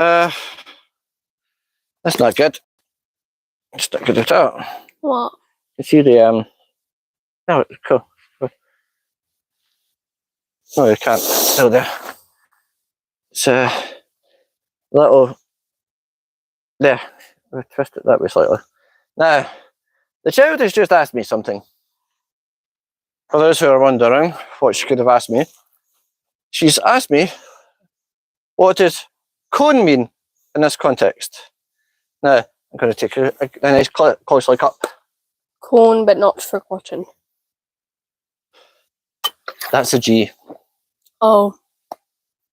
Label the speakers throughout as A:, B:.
A: Uh, that's not good. It's not good at all.
B: What?
A: You see the no, cool. No, you can't. Still there. It's a little. There. We'll twist it that way slightly. Now, the child has just asked me something. For those who are wondering what she could have asked me, she's asked me, what does cone mean in this context? Now, I'm going to take a nice close look up.
B: Cone, but not for cotton.
A: That's a G.
B: Oh.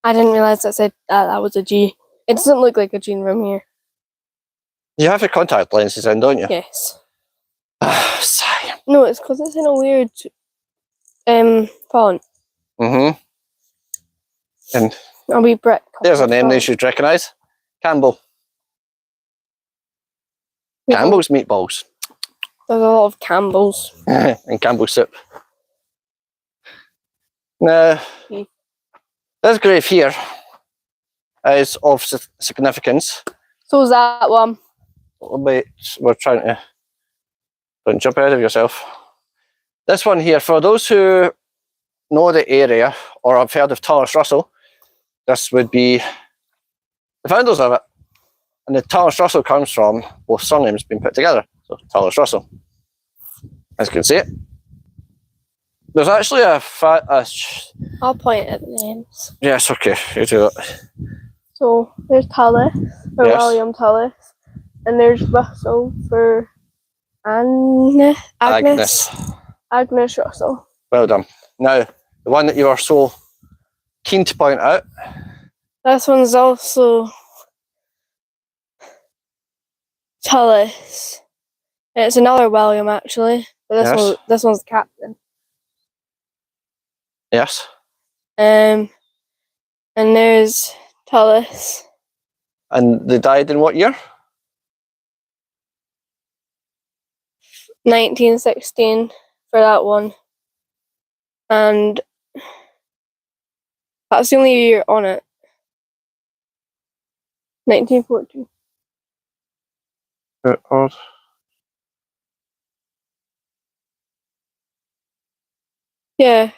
B: I didn't realise that was a G. It doesn't look like a G from here.
A: You have your contact lenses in, don't you?
B: Yes.
A: Sigh.
B: No, it's because it's in a weird font.
A: Mm-hmm. And
B: A wee brick.
A: there's a name they should recognise. Campbell. Campbell's meatballs.
B: There's a lot of Campbell's.
A: And Campbell's soup. Now, this grave here is of significance.
B: So is that one.
A: Wait, we're trying to... Don't jump ahead of yourself. This one here, for those who know the area or have heard of Tullis Russell, this would be the founders of it. And the Tullis Russell comes from both surnames being put together. So Tullis Russell. As you can see it. There's actually
B: I'll point at the names.
A: Yes, okay, you do that.
B: So there's Tullis for
A: Yes.
B: William Tullis, and there's Russell for Agnes Russell.
A: Well done. Now, the one that you are so keen to point out.
B: This one's also Tullis. It's another William actually, but this one's the captain.
A: Yes.
B: And there's Tullis.
A: And they died in what year?
B: 1916 for that one. And that's the only year on it. 1914.
A: Odd.
B: Yeah.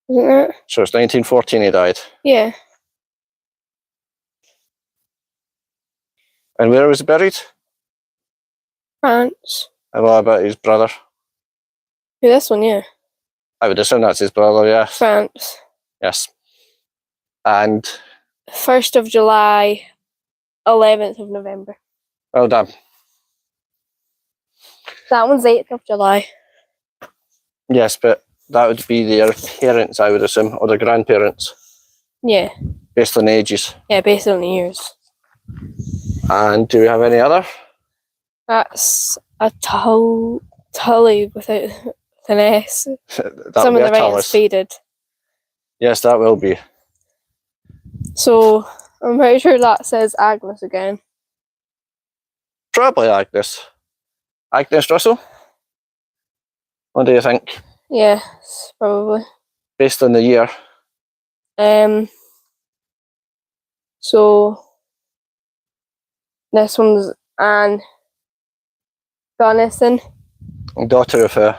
B: Isn't it?
A: So it's 1914 he died.
B: Yeah.
A: And where was he buried?
B: France.
A: And what about his brother?
B: Yeah, this one, yeah.
A: I would assume that's his brother, yes.
B: France.
A: Yes. And
B: 1st of July, 11th of November.
A: well done.
B: That one's 8th of July.
A: Yes, but that would be their parents, I would assume, or their grandparents,
B: Yeah.
A: based on ages.
B: Yeah, based on the years.
A: And do we have any other?
B: That's a Tully without an S.
A: That
B: Some
A: would
B: of
A: be
B: the
A: a
B: writing's
A: Tullis.
B: faded.
A: Yes, that will be.
B: So I'm pretty sure that says Agnes again.
A: Probably Agnes. Agnes Russell? What do you think?
B: Yes, probably.
A: Based on the year.
B: So this one's Anne Gunnison,
A: Daughter of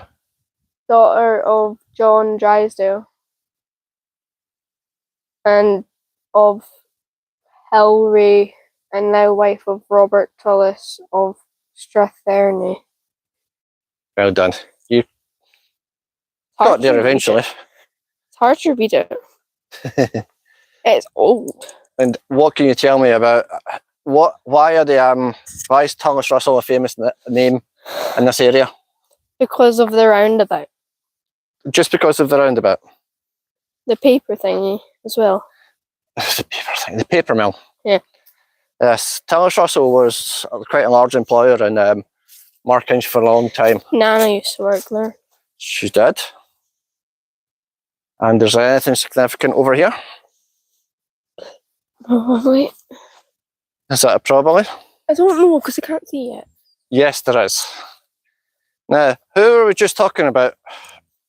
B: daughter of John Drysdale and of Hilary, and now wife of Robert Tullis of Stratherney.
A: well done. You got there eventually.
B: It's hard to read it. It's old.
A: And what can you tell me about why is Tullis Russell a famous name in this area?
B: Because of the roundabout.
A: Just because of the roundabout?
B: The paper thingy as well.
A: The paper thing, the paper mill.
B: Yeah.
A: Yes, Tullis Russell was quite a large employer in Markinch for a long time.
B: Nana used to work there.
A: She did. And there's anything significant over here?
B: Probably.
A: Is that a probably?
B: I don't know because I can't see it.
A: Yes, there is. Now, who were we just talking about?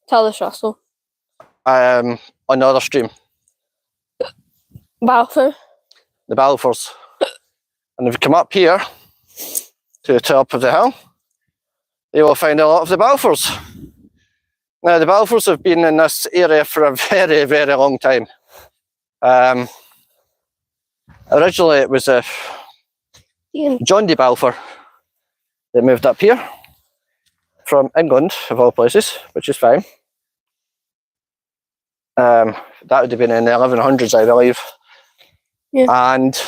B: Tullis Russell.
A: On the other stream.
B: Balfour.
A: the Balfours. And if you come up here to the top of the hill, you will find a lot of the Balfours. Now, the Balfours have been in this area for a very, very long time. Originally, it was John de Balfour that moved up here from England, of all places, which is fine. That would have been in the 1100s, I believe.
B: Yeah.
A: And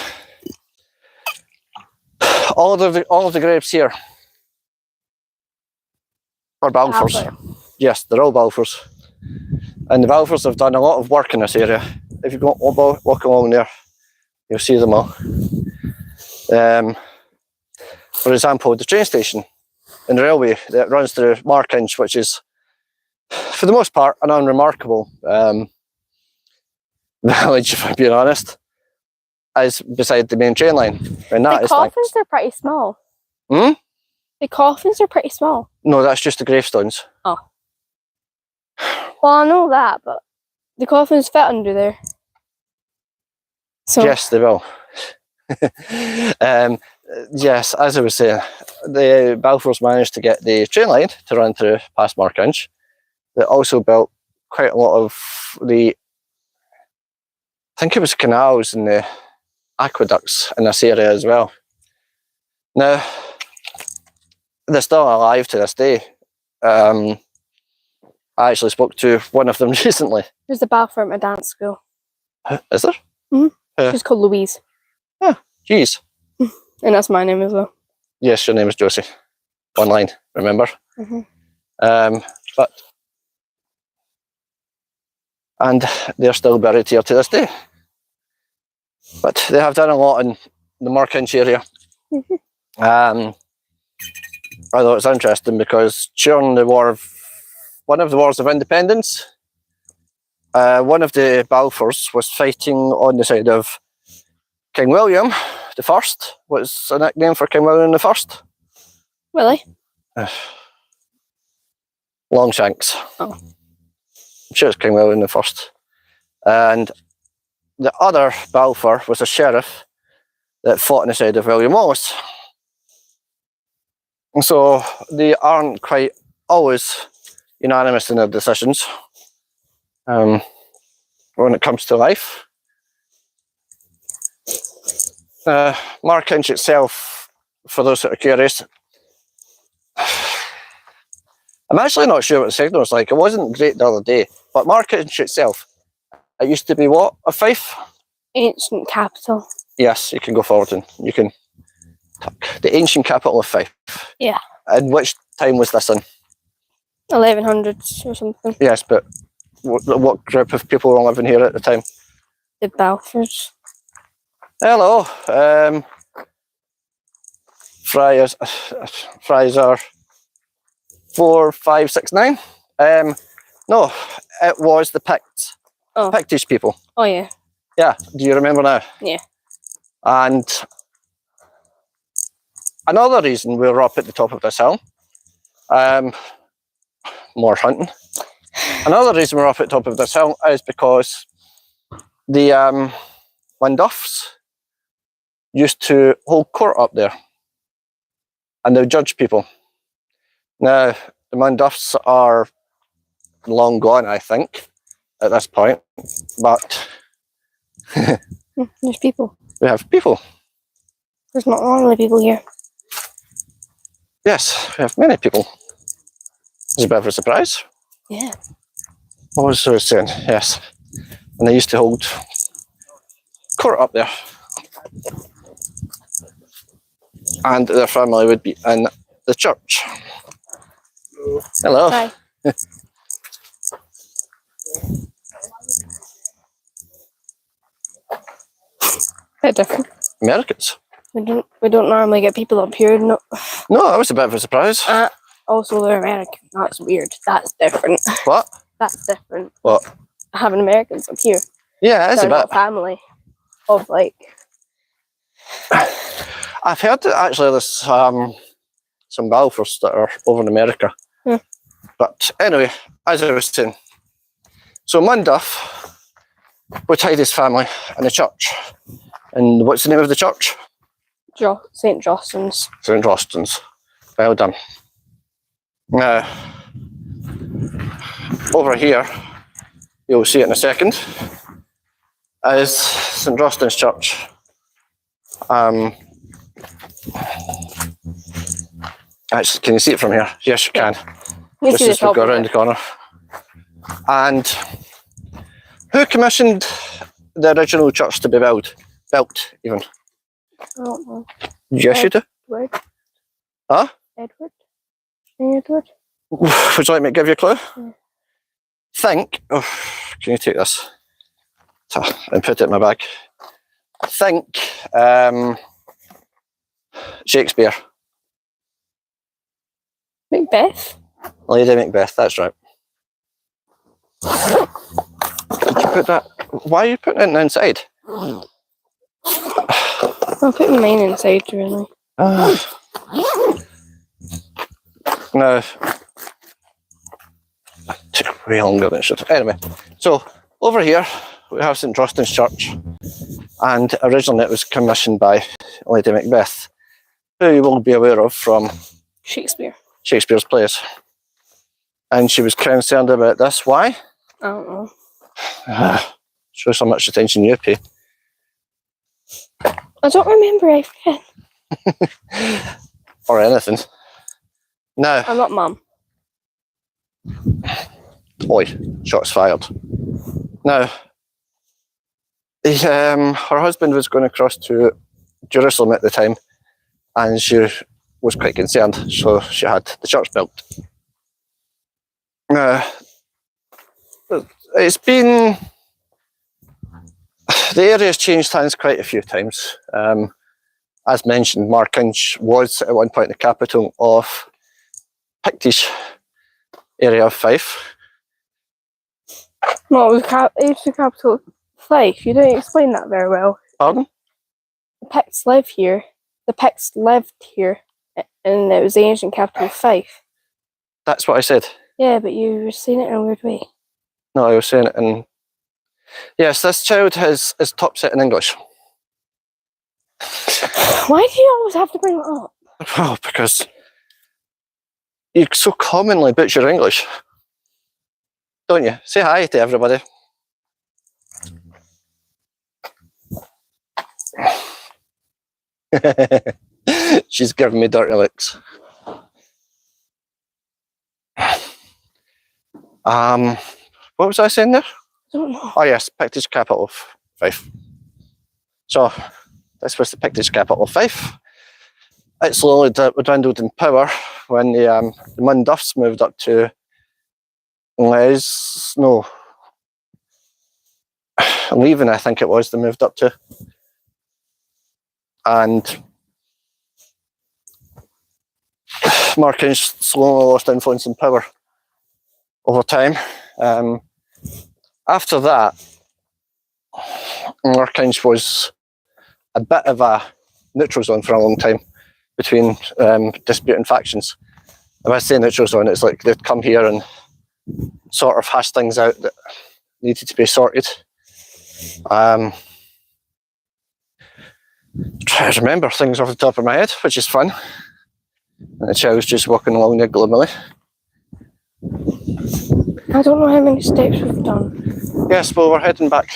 A: all of the graves here are Balfours.
B: Balfour.
A: Yes, they're all Balfours. And the Balfours have done a lot of work in this area. If you go walk along there, you'll see them all. For example, the train station and the railway that runs through Markinch, which is, for the most part, an unremarkable village, if I'm being honest, is beside the main train line. And that
B: The coffins are pretty small.
A: Hmm?
B: The coffins are pretty small.
A: No, that's just the gravestones.
B: Oh. Well, I know that, but the coffins fit under there. So
A: Yes, they will. Yes, as I was saying, the Balfours managed to get the train line to run through past Markinch. They also built quite a lot of I think it was canals and the aqueducts in this area as well. Now, they're still alive to this day. I actually spoke to one of them recently.
B: there's a Balfour at my dance school.
A: Is there?
B: She's called Louise.
A: Jeez.
B: And that's my name as well.
A: Yes, your name is Josie. One line, remember? And they're still buried here to this day. But they have done a lot in the Markinch area. Although it's interesting because during one of the wars of independence, one of the Balfours was fighting on the side of King William the First. What's a nickname for King William the First?
B: Really?
A: Longshanks.
B: Oh.
A: I'm sure it's King William the First. And the other Balfour was a sheriff that fought on the side of William Wallace. And so they aren't quite always unanimous in their decisions when it comes to life. Markinch itself, for those that are curious, I'm actually not sure what the signal was like. It wasn't great the other day, but Markinch itself, it used to be what? A Fife?
B: Ancient capital.
A: Yes, you can go forward and you can talk. The ancient capital of Fife.
B: Yeah.
A: And which time was this in?
B: 1100s or something.
A: Yes, but what group of people were living here at the time?
B: The Balfours.
A: Hello. Friars are 4, 5, 6, 9. No, it was the Picts.
B: Oh.
A: Pictish people.
B: Oh, yeah.
A: Yeah, do you remember now?
B: Yeah.
A: And another reason we were up at the top of this hill, more hunting. Another reason we're up at the top of this hill is because the Linduffs used to hold court up there and they would judge people. Now, the Linduffs are long gone, I think, at this point, but
B: There's people.
A: we have people.
B: There's not normally people here.
A: Yes, we have many people. It's a bit of a surprise.
B: Yeah.
A: What was I saying? Yes. And they used to hold court up there. And their family would be in the church. Hello.
B: Hi. Bit different.
A: Americans.
B: We don't normally get people up here. No.
A: No, that was a bit of a surprise.
B: Also, they're American. That's weird. That's different.
A: What?
B: That's different.
A: What?
B: Having Americans up here.
A: Yeah, it's
B: They're
A: a bit.
B: not family of like.
A: I've heard that actually there's some Balfours that are over in America.
B: Yeah.
A: But anyway, as I was saying, so Linduff would hide his family in the church. And what's the name of the church?
B: St. John's.
A: St. Austin's. Well done. Now, over here, you'll see it in a second, is St. Austin's Church. Actually, can you see it from here? Yes, you can.
B: You
A: Just
B: see the
A: as we
B: top
A: go
B: of
A: around
B: it.
A: the corner. And who commissioned the original church to be built, even?
B: I don't know.
A: Yes, you do.
B: Edward.
A: Huh?
B: Edward? Edward?
A: Would you like me to give you a clue?
B: Yeah.
A: Think, oh, can you take this and put it in my bag? Think Shakespeare.
B: Macbeth?
A: Lady Macbeth, that's right. Did you put that? Why are you putting it inside?
B: I'm putting mine inside, really.
A: No. Took way longer than it should. Anyway, so over here we have St. Austin's Church, and originally it was commissioned by Lady Macbeth, who you will be aware of from
B: Shakespeare.
A: Shakespeare's plays. And she was concerned about this. Why?
B: I don't know.
A: Shows how much attention you pay.
B: I don't remember everything.
A: Or anything. Now,
B: I'm not mum.
A: oi, shots fired. Now, her husband was going across to Jerusalem at the time, and she was quite concerned, so she had the church built. It's been... The area's changed hands quite a few times. As mentioned, Markinch was at one point the capital of Pictish area of Fife.
B: No, it's the capital of Fife. You didn't explain that very well.
A: Pardon?
B: The Picts live here. The Picts lived here, and it was the ancient capital of Fife.
A: That's what I said.
B: Yeah, but you were saying it in a weird way.
A: No, I was saying it in... Yes, this child is top set in English.
B: Why do you always have to bring it up?
A: Well, because you so commonly butcher English, don't you? Say hi to everybody. She's giving me dirty looks. What was I saying there?
B: I don't know.
A: Oh yes, Pictish capital of Fife. So this was the Pictish capital of Fife. It slowly dwindled in power when the Munduffs moved up to Leven, I think it was, they moved up to. And Markinch slowly lost influence and power over time. After that, Markinch was a bit of a neutral zone for a long time between disputing factions. If I say neutral zone, it's like they'd come here and sort of hash things out that needed to be sorted. Try to remember things off the top of my head, which is fun. And the child's just walking along there gloomily.
B: I don't know how many steps we've done.
A: Yes, well, we're heading back.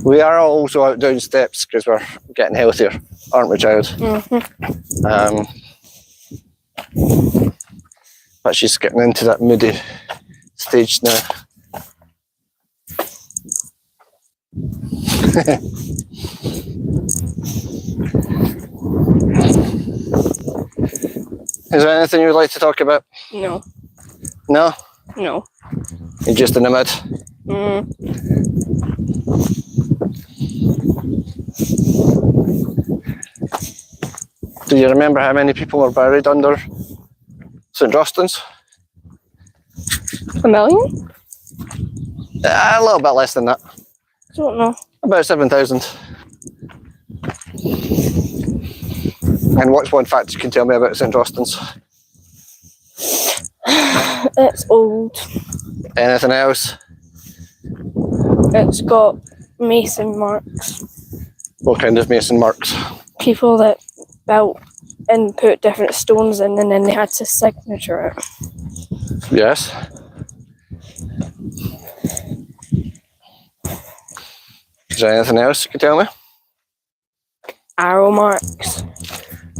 A: We are also out doing steps because we're getting healthier, aren't we, child?
B: Mm-hmm.
A: But she's getting into that moody stage now. Is there anything you'd like to talk about?
B: No.
A: No?
B: No.
A: You're just in the mood? Do you remember how many people were buried under St. Austin's?
B: 1 million?
A: A little bit less than that.
B: I don't know.
A: About 7,000. And what's one fact you can tell me about St. Austin's?
B: It's old.
A: Anything else?
B: It's got Mason marks.
A: What kind of mason marks?
B: People that built and put different stones in, and then they had to signature it.
A: Yes. Is there anything else you can tell me?
B: Arrow marks.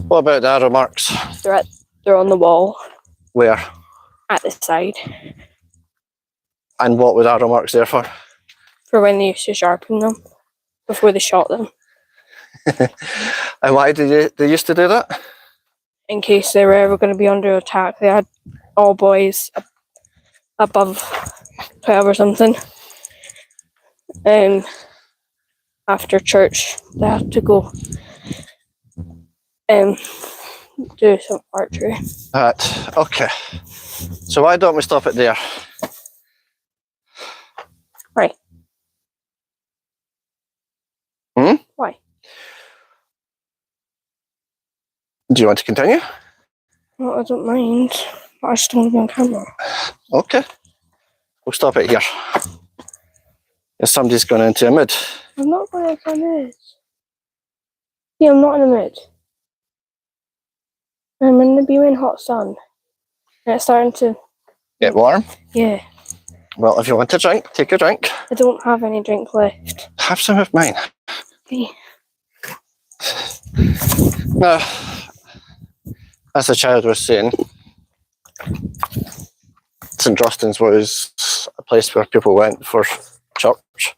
A: What about the arrow marks?
B: They're on the wall
A: Where?
B: at the side
A: And what were the arrow marks there for?
B: for when they used to sharpen them before they shot them,
A: And why did they used to do that?
B: in case they were ever going to be under attack. They had all boys above 12 or something. After church, they had to go do some archery.
A: Right, okay. So why don't we stop it there?
B: Right.
A: Hmm?
B: Why?
A: Do you want to continue?
B: Well, I don't mind. But I just don't want to be on camera.
A: Okay. We'll stop it here. If somebody's gone into a mood.
B: I'm not going into a mood. Yeah, I'm not in a mood. I'm in the beaming hot sun. And it's starting to...
A: Get warm.
B: Yeah.
A: Well, if you want a drink, take a drink.
B: I don't have any drink left.
A: Have some of mine.
B: Okay.
A: Now, as the child was saying, St Drostan's was a place where people went for church,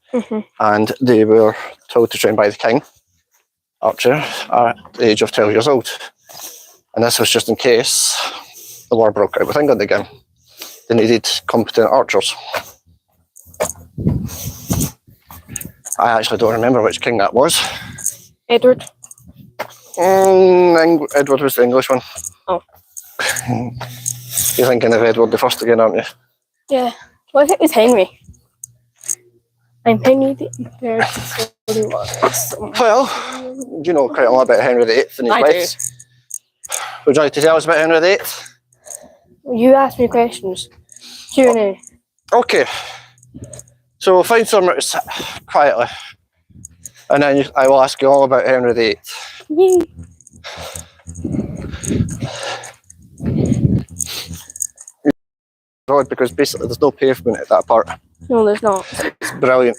A: and they were told to train by the king archer at the age of 12 years old. And this was just in case the war broke out with England again. They needed competent archers. I actually don't remember which king that was.
B: Edward.
A: Edward was the English one.
B: Oh.
A: You're thinking of Edward the First again, aren't you?
B: Yeah. Well, I think it was Henry. I'm Henry the Third.
A: Well, you know quite a lot about Henry VIII and his wives. Would you like to tell us about Henry VIII?
B: You ask me questions. Q&A.
A: Okay. So we'll find somewhere to sit quietly, and then I will ask you all about Henry VIII.
B: Yay.
A: Road, because basically there's no pavement at that part.
B: No, there's not.
A: It's brilliant.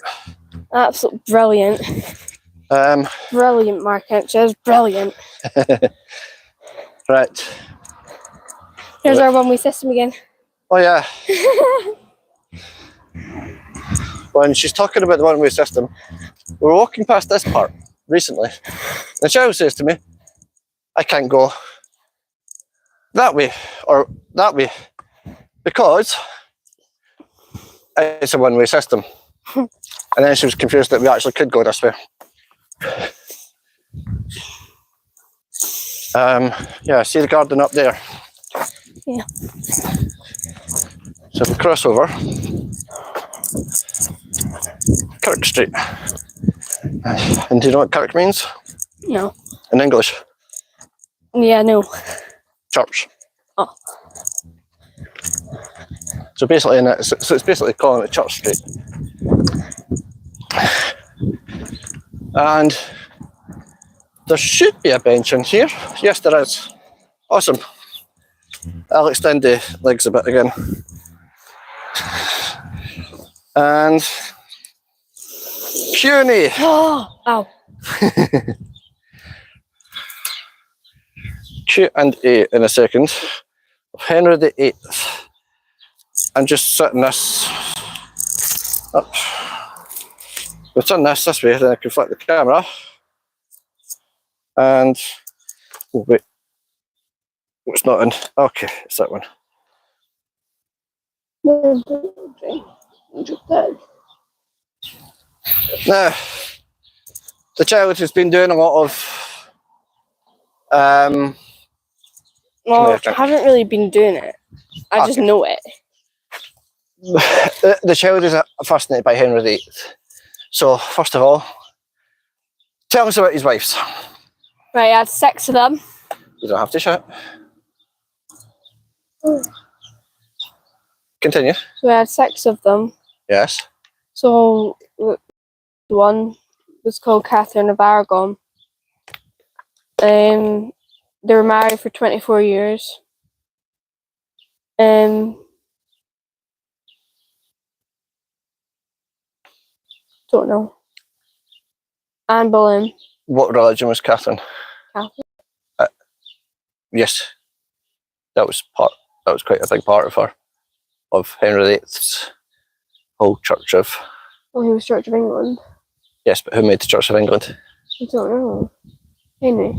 B: Absolutely brilliant. Brilliant, Mark Hentges. Brilliant.
A: Right.
B: Here's our one-way system again.
A: Oh yeah. When she's talking about the one-way system, we were walking past this part recently. The child says to me, I can't go that way or that way because it's a one-way system. And then she was confused that we actually could go this way. Yeah, see the garden up there?
B: Yeah.
A: So if we cross over Kirk Street. And do you know what Kirk means?
B: No.
A: In English?
B: Yeah, no.
A: Church.
B: Oh.
A: So basically, so it's basically calling it Church Street. And there should be a bench in here. Yes, there is. Awesome. I'll extend the legs a bit again. And Q&A.
B: Oh, ow.
A: Q&A in a second. Henry VIII. I'm just setting this up. We'll turn this way, then I can flip the camera. And oh wait, it's not in. Okay, it's that one. Now, the child has been doing a lot of
B: well, I haven't really been doing it. I just know it.
A: the child is fascinated by Henry VIII. So, first of all, tell us about his wives.
B: Right, I had 6 of them.
A: You don't have to shout. Continue.
B: So I had 6 of them.
A: Yes.
B: So one was called Catherine of Aragon. They were married for 24 years. Don't know. Anne Boleyn.
A: What religion was Catherine?
B: Catholic.
A: Yes, that was quite a big part of Henry VIII's whole Church of.
B: Oh, he was Church of England.
A: Yes, but who made the Church of England?
B: I don't know. Henry.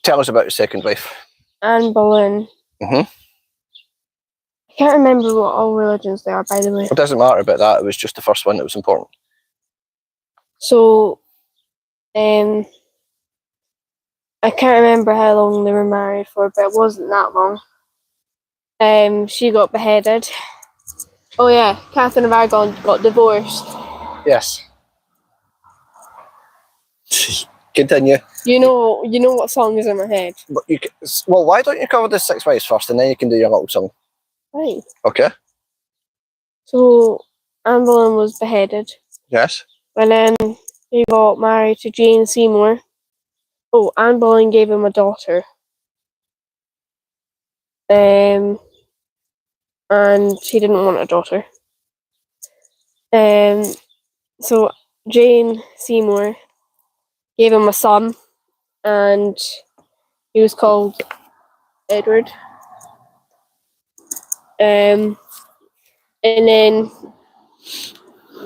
A: Tell us about your second wife.
B: Anne Boleyn.
A: Mhm.
B: I can't remember what all religions they are, by the way.
A: It doesn't matter about that. It was just the first one that was important.
B: So, I can't remember how long they were married for, but it wasn't that long. She got beheaded. Oh yeah, Catherine of Aragon got divorced.
A: Yes. Continue.
B: You know what song is in my head.
A: But well, why don't you cover the six wives first, and then you can do your little song?
B: Right.
A: Okay.
B: So Anne Boleyn was beheaded,
A: Yes.
B: and then he got married to Jane Seymour. Oh, Anne Boleyn gave him a daughter. And he didn't want a daughter. So Jane Seymour gave him a son, and he was called Edward. And then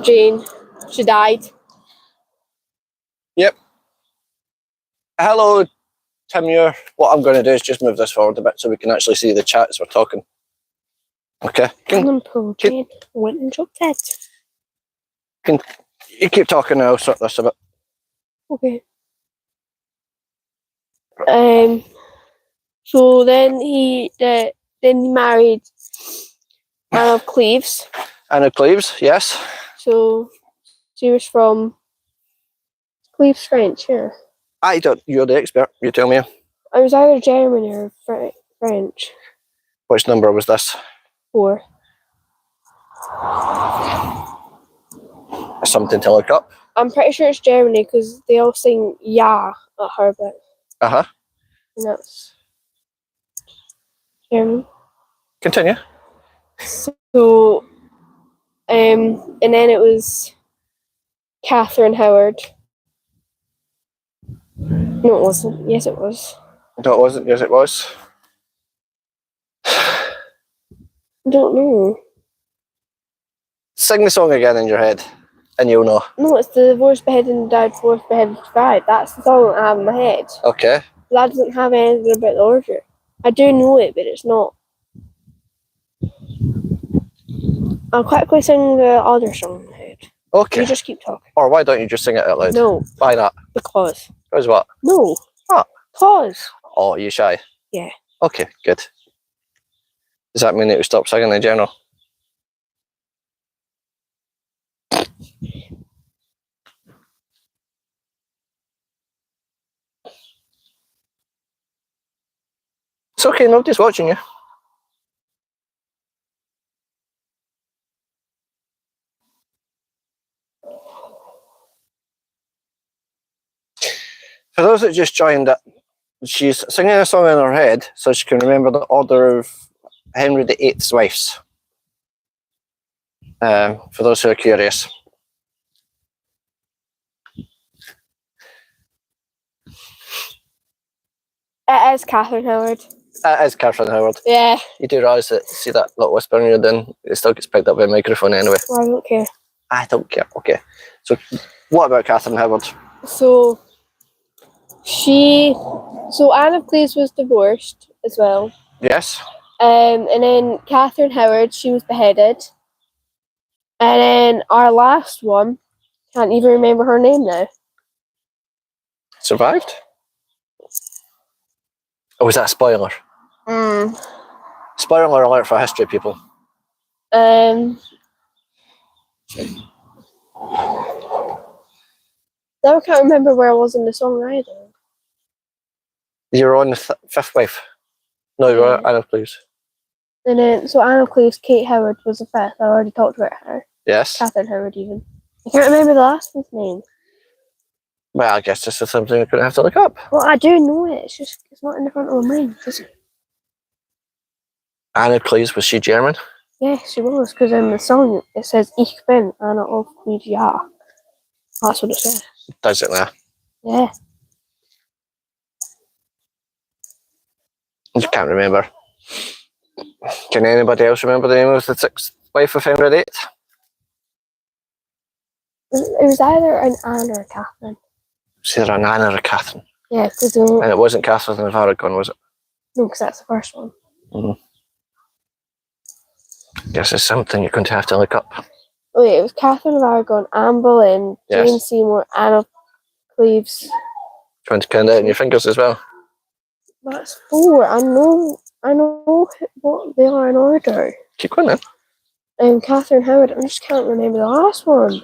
B: Jane, she died.
A: Yep. Hello, Tim. What I'm going to do is just move this forward a bit so we can actually see the chat as we're talking. Okay.
B: Poor Jane went and dropped dead.
A: You keep talking and I'll sort this a bit.
B: Okay. So then he married Anne of Cleves.
A: Anne of Cleves, yes.
B: So she was from Cleves, French, yeah.
A: I don't. You're the expert. You tell me.
B: I was either German or French.
A: Which number was this?
B: 4.
A: Something to look up.
B: I'm pretty sure it's Germany because they all sing "Ja" at her bit.
A: Uh-huh.
B: And that's German.
A: Continue.
B: So, and then it was Catherine Howard. No, it wasn't. Yes, it was.
A: No, it wasn't. Yes, it was.
B: I don't know.
A: Sing the song again in your head, and you'll know.
B: No, it's the divorce, beheaded, and died, divorced, beheaded, died. That's the song I have in my head.
A: Okay.
B: That doesn't have anything about the order. I do know it, but it's not. I'll quickly sing the other song in my head.
A: Okay.
B: You just keep talking.
A: Or why don't you just sing it out loud?
B: No.
A: Why not?
B: Because.
A: Because what?
B: No.
A: What?
B: Because.
A: Oh, are you shy?
B: Yeah.
A: Okay, good. Does that mean that you stop singing in general? It's okay, nobody's watching you. For those that just joined it, she's singing a song in her head so she can remember the order of Henry VIII's wives. For those who are curious.
B: It is Catherine Howard.
A: That is Catherine Howard.
B: Yeah.
A: You do realise that, see that little whispering you're doing, it still gets picked up by a microphone anyway.
B: Well, I don't care.
A: I don't care. Okay. So, what about Catherine Howard?
B: So Anne of Cleves was divorced as well.
A: Yes.
B: And then Catherine Howard, she was beheaded. And then our last one, can't even remember her name now.
A: Survived? Or was that a spoiler? Spoiler alert for history, people.
B: Now I can't remember where I was in the song either.
A: You're on the fifth wife. No, you were
B: Yeah.
A: Anna, please.
B: And then, so Anna Cleves, Kate Howard was the fifth. I already talked about her.
A: Yes.
B: Catherine Howard, even. I can't remember the last one's name.
A: Well, I guess this is something we're going to have to look up.
B: Well, I do know it. It's just, it's not in the front of my mind.
A: Anna Cleves, was she German?
B: Yeah, she was, because in the song it says Ich bin Anna of Cleves, ja. That's what it says.
A: Does it now?
B: Yeah.
A: You can't remember. Can anybody else remember the name of the sixth wife of Henry VIII?
B: It was either an Anne or a Catherine.
A: It's either an Anna or a Catherine.
B: Yeah, because
A: And it wasn't Catherine of Aragon, was it?
B: no, because that's the first one.
A: Yes, it's something you're going to have to look up.
B: Oh yeah, it was Catherine of Aragon, Anne Boleyn,
A: Yes.
B: Jane Seymour, Anna Cleves.
A: Trying to count out on your fingers as well.
B: That's four. I know what they are in order.
A: Keep going then.
B: Catherine Howard. I just can't remember the last one.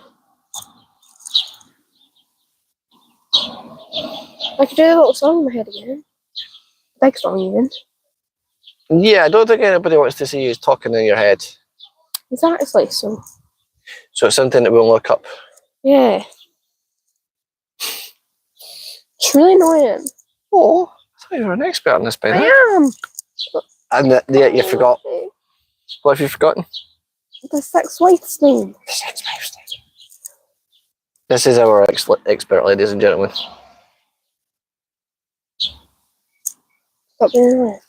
B: I could do a little song in my head again. Big song even.
A: Yeah, I don't think anybody wants to see you talking in your head.
B: Exactly. So
A: So it's something that we'll look up.
B: yeah, it's really annoying.
A: Oh, I thought you were an expert on this by
B: I
A: now.
B: am.
A: And you forgot. What have you forgotten?
B: The sixth wife's name.
A: The sixth wife's name. This is our expert, ladies and gentlemen.
B: Stop being annoying.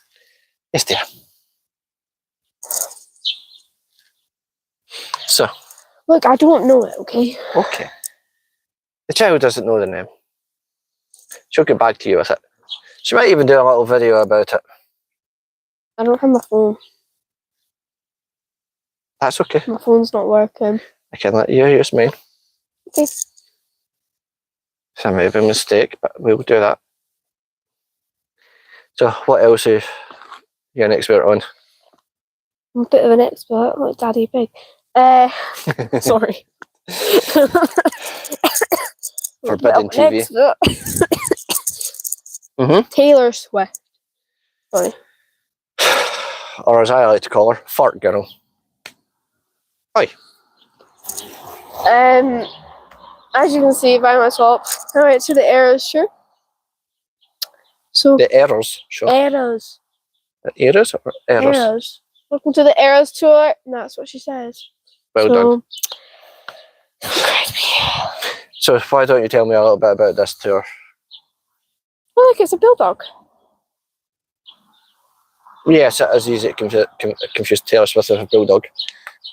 A: Yes, dear. So,
B: Look, I don't know it. Okay.
A: okay. The child doesn't know the name. She'll get back to you with it. She might even do a little video about it.
B: I don't have my phone.
A: That's okay.
B: My phone's not working.
A: I can let you use mine.
B: Okay.
A: So I made a mistake, but we'll do that. So what else are you an expert on?
B: I'm a bit of an expert, like Daddy Pig. Sorry.
A: Forbidden TV.
B: Taylor Swift. Sorry.
A: Or as I like to call her, Fart Girl. Hi.
B: As you can see by my top, I went to the Eras show. So
A: The Errors show.
B: Eras.
A: Errors or Errors?
B: Eras. Welcome to the Eras tour. And that's what she says.
A: Well done. So why don't you tell me a little bit about this tour?
B: Oh, look, it's a bulldog.
A: Yes, it is easy to confuse Taylor Swift with a bulldog.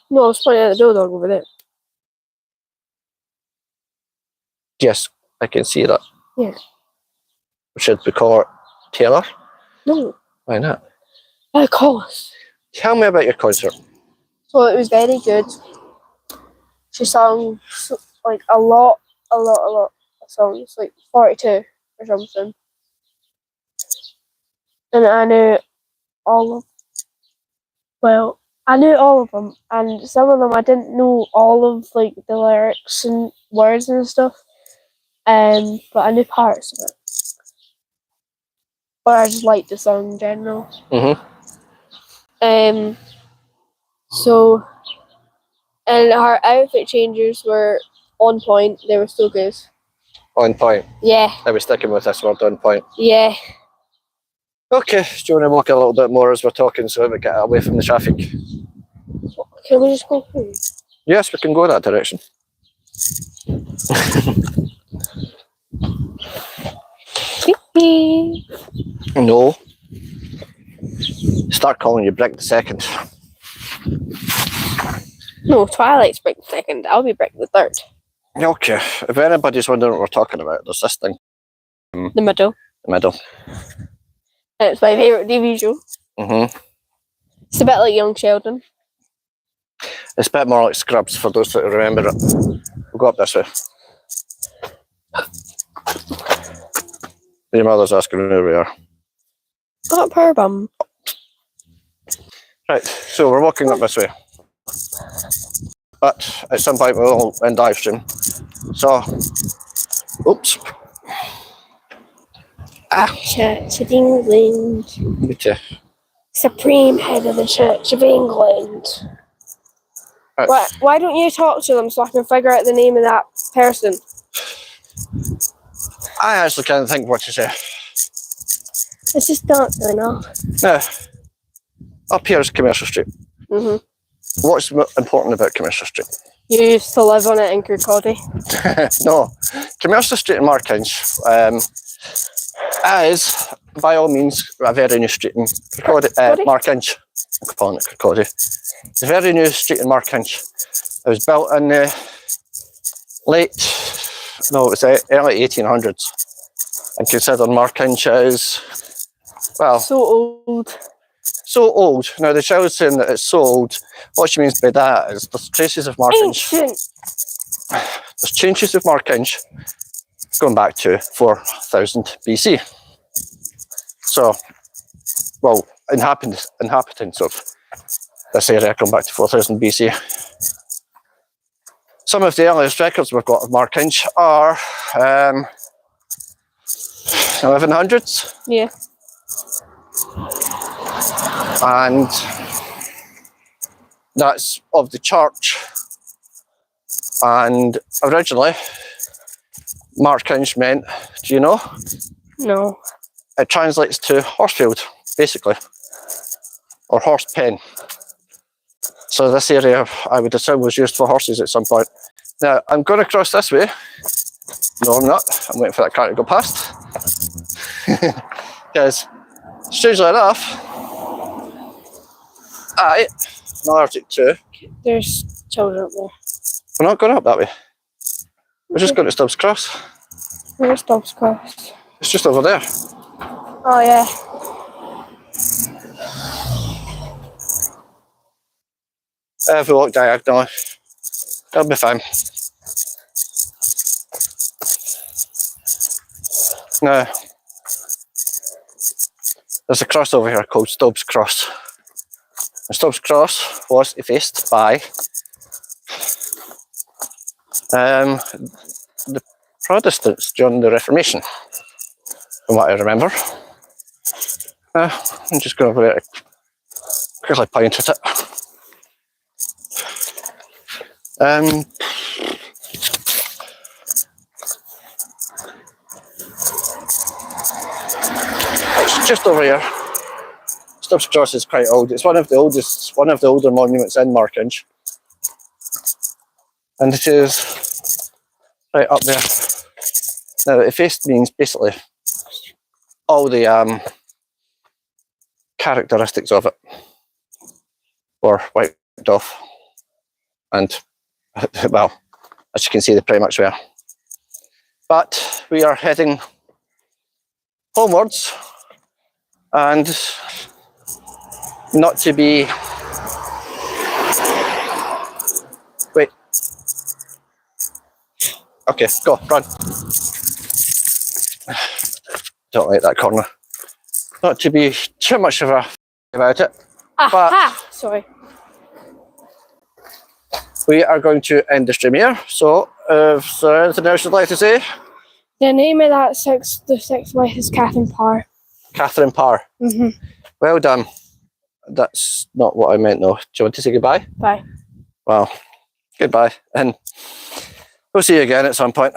B: No, I was pointing at the bulldog over there.
A: Yes, I can see that.
B: Yeah.
A: Should we call her Taylor?
B: No.
A: Why not?
B: Of course.
A: Tell me about your concert.
B: So it was very good. She sang like a lot of songs, like 42 or something. And I knew I knew all of them, and some of them I didn't know all of like the lyrics and words and stuff. But I knew parts of it. Or I just liked the song in general. So, and her outfit changes were on point. They were so good.
A: On point.
B: Yeah.
A: I was sticking with this word, on point.
B: Yeah.
A: Okay, do you want to walk a little bit more as we're talking so we get away from the traffic?
B: Can we just go through?
A: Yes, we can go that direction. No. Start calling you Brick the Second.
B: No, Twilight's Brick the Second. I'll be Brick the Third.
A: Okay, if anybody's wondering what we're talking about, there's this thing.
B: The middle.
A: The middle.
B: And it's my favourite TV show. It's a bit like Young Sheldon.
A: It's a bit more like Scrubs for those that remember it. We'll go up this way. Your mother's asking where we are.
B: Got a power bum.
A: Right, so we're walking up this way. But at some point we'll end live stream. So, oops.
B: Cha-ching-ling.
A: Need to
B: Supreme Head of the Church of England. Why don't you talk to them so I can figure out the name of that person?
A: I actually can't think what to say.
B: It's just not good enough.
A: Now, up here is Commercial Street.
B: Mhm.
A: What's important about Commercial Street?
B: You used to live on it in Kirkcaldy.
A: No, Commercial Street in Markinch is, by all means, a very new street in Markinch. I'm calling it Kirkcaldy. It's a very new street in Markinch. It was built in the early 1800s. And considered Markinch as, well,
B: So old.
A: so old. Now, the child's saying that it's so old. What she means by that is there's traces of Markinch.
B: Ancient.
A: There's traces of Markinch going back to 4000 BC. So, well, inhabitants of this area come back to 4000 BC. Some of the earliest records we've got of Markinch are 1100s.
B: Yeah.
A: And that's of the church. And originally, Markinch meant, do you know?
B: No.
A: It translates to horsefield, basically, or horse pen. So this area, I would assume, was used for horses at some point. Now, I'm going to cross this way. No, I'm not. I'm waiting for that car to go past. Because, strangely enough, I'm allergic to.
B: There's children up there.
A: We're not going up that way. We're just going to Stubbs Cross.
B: Where's Dobbs Cross?
A: It's just over there.
B: Oh, yeah.
A: If we walk diagonally, that'll be fine. Now, there's a cross over here called Stubbs Cross. And Stubbs Cross was effaced by the Protestants during the Reformation, from what I remember. I'm just going over there to quickly point at it. It's just over here. Stubbs Cross is quite old. It's one of the older monuments in Markinch, and it is right up there. Now, effaced means basically all the characteristics of it were wiped off, and well, as you can see, they pretty much were. But we are heading homewards, and not to be. Wait. Okay, go, run. Don't like that corner. Not to be too much of a about it.
B: Aha! Sorry.
A: We are going to end the stream here. So, if there's anything else you'd like to say?
B: The name of the sixth wife is Catherine Parr.
A: Catherine Parr.
B: Mhm.
A: Well done. That's not what I meant, though. Do you want to say goodbye?
B: Bye.
A: Well, goodbye, and we'll see you again at some point.